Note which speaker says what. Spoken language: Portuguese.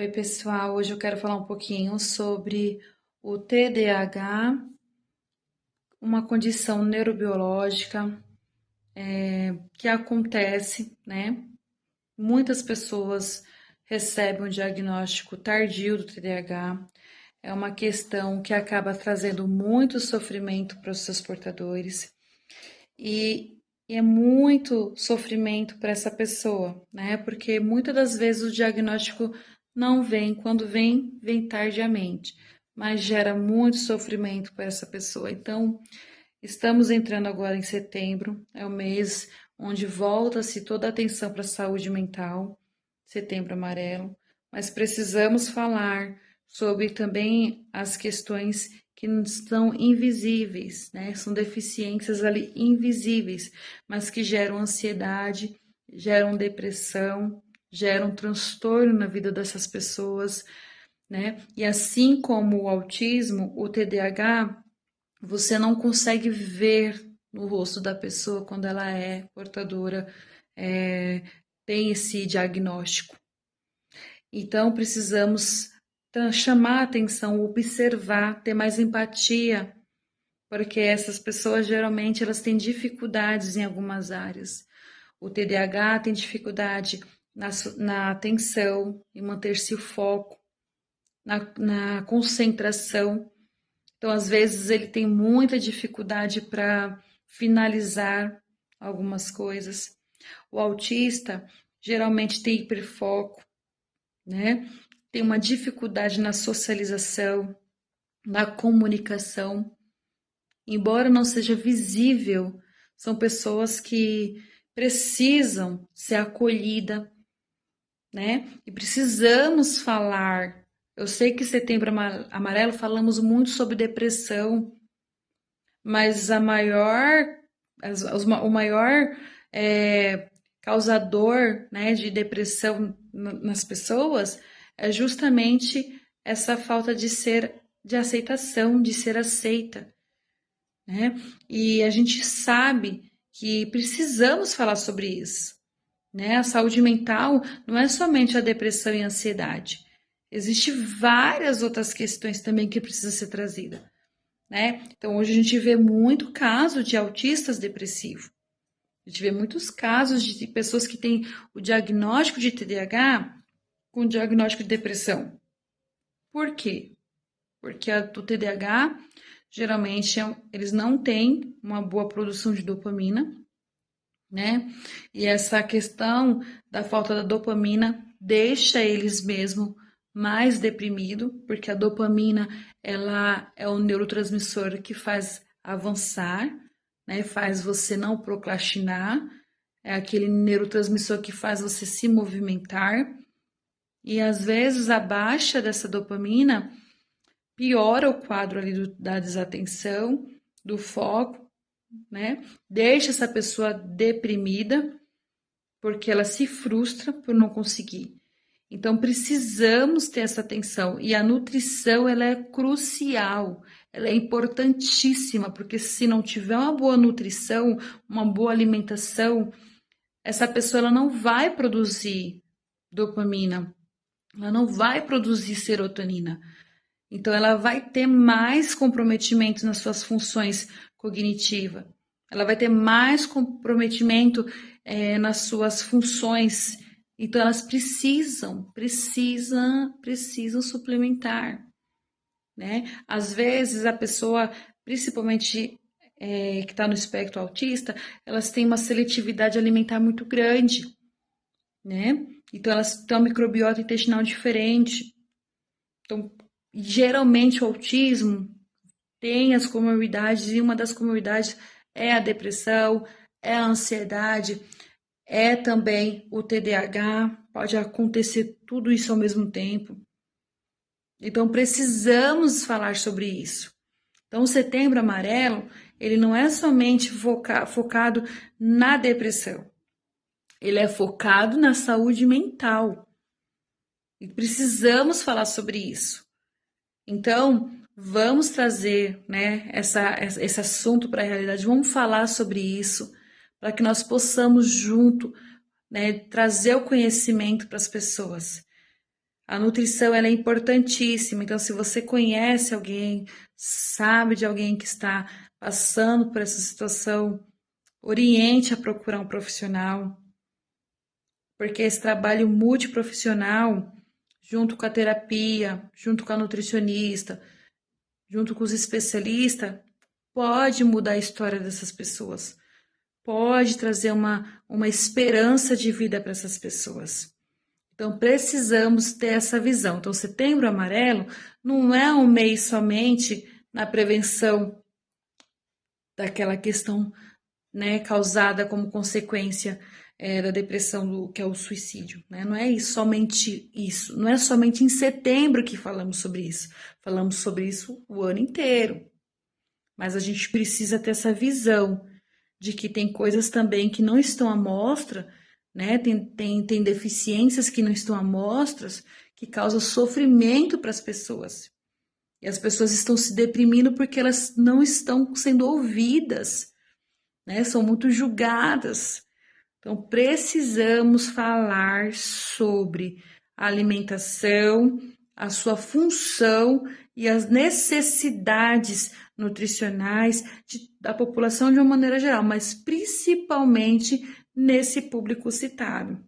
Speaker 1: Oi, pessoal. Hoje eu quero falar um pouquinho sobre o TDAH, uma condição neurobiológica que acontece, né? Muitas pessoas recebem um diagnóstico tardio do TDAH. É uma questão que acaba trazendo muito sofrimento para os seus portadores e é muito sofrimento para essa pessoa, né? Porque muitas das vezes o diagnóstico não vem, quando vem, vem tardiamente, mas gera muito sofrimento para essa pessoa. Então, estamos entrando agora em setembro, é o mês onde volta-se toda a atenção para a saúde mental, Setembro Amarelo, mas precisamos falar sobre também as questões que estão invisíveis, né? São deficiências ali invisíveis, mas que geram ansiedade, geram depressão, geram transtorno na vida dessas pessoas, né? E assim como o autismo, o TDAH, você não consegue ver no rosto da pessoa quando ela é portadora, tem esse diagnóstico. Então, precisamos chamar a atenção, observar, ter mais empatia, porque essas pessoas geralmente elas têm dificuldades em algumas áreas. O TDAH tem dificuldade na atenção, em manter-se o foco, na concentração. Então, às vezes, ele tem muita dificuldade para finalizar algumas coisas. O autista geralmente tem hiperfoco, né? Tem uma dificuldade na socialização, na comunicação. Embora não seja visível, são pessoas que precisam ser acolhidas, né? E precisamos falar. Eu sei que Setembro Amarelo falamos muito sobre depressão, mas o maior causador, né, de depressão nas pessoas é justamente essa falta de aceitação, de ser aceita, né? E a gente sabe que precisamos falar sobre isso, né? A saúde mental não é somente a depressão e a ansiedade. Existem várias outras questões também que precisam ser trazidas, né? Então, hoje a gente vê muito caso de autistas depressivos. A gente vê muitos casos de pessoas que têm o diagnóstico de TDAH com diagnóstico de depressão. Por quê? Porque o TDAH, geralmente, eles não têm uma boa produção de dopamina, né? E essa questão da falta da dopamina deixa eles mesmo mais deprimido, porque a dopamina ela é o neurotransmissor que faz avançar, né? Faz você não procrastinar, é aquele neurotransmissor que faz você se movimentar. E às vezes a baixa dessa dopamina piora o quadro ali da desatenção, do foco, né? Deixa essa pessoa deprimida, porque ela se frustra por não conseguir. Então precisamos ter essa atenção e a nutrição ela é crucial, ela é importantíssima, porque se não tiver uma boa nutrição, uma boa alimentação, essa pessoa ela não vai produzir dopamina, ela não vai produzir serotonina. Então ela vai ter mais comprometimento nas suas funções cognitivas, ela vai ter mais comprometimento nas suas funções. Então elas precisam suplementar, né? Às vezes a pessoa, principalmente que está no espectro autista, elas têm uma seletividade alimentar muito grande, né? Então elas têm uma microbiota intestinal diferente. Então, geralmente o autismo tem as comorbidades e uma das comorbidades é a depressão, é a ansiedade, é também o TDAH, pode acontecer tudo isso ao mesmo tempo. Então precisamos falar sobre isso. Então o Setembro Amarelo, ele não é somente focado na depressão. Ele é focado na saúde mental. E precisamos falar sobre isso. Então, vamos trazer, né, esse assunto para a realidade, vamos falar sobre isso, para que nós possamos junto, né, trazer o conhecimento para as pessoas. A nutrição ela é importantíssima, então se você conhece alguém, sabe de alguém que está passando por essa situação, oriente a procurar um profissional, porque esse trabalho multiprofissional, junto com a terapia, junto com a nutricionista, junto com os especialistas, pode mudar a história dessas pessoas, pode trazer uma esperança de vida para essas pessoas. Então, precisamos ter essa visão. Então, Setembro Amarelo não é um mês somente na prevenção daquela questão, né, causada como consequência da depressão, que é o suicídio. Né? Não é somente isso. Não é somente em setembro que falamos sobre isso. Falamos sobre isso o ano inteiro. Mas a gente precisa ter essa visão de que tem coisas também que não estão à mostra, né? Tem deficiências que não estão à mostras, que causam sofrimento para as pessoas. E as pessoas estão se deprimindo porque elas não estão sendo ouvidas, né? São muito julgadas. Então, precisamos falar sobre a alimentação, a sua função e as necessidades nutricionais da população de uma maneira geral, mas principalmente nesse público citado.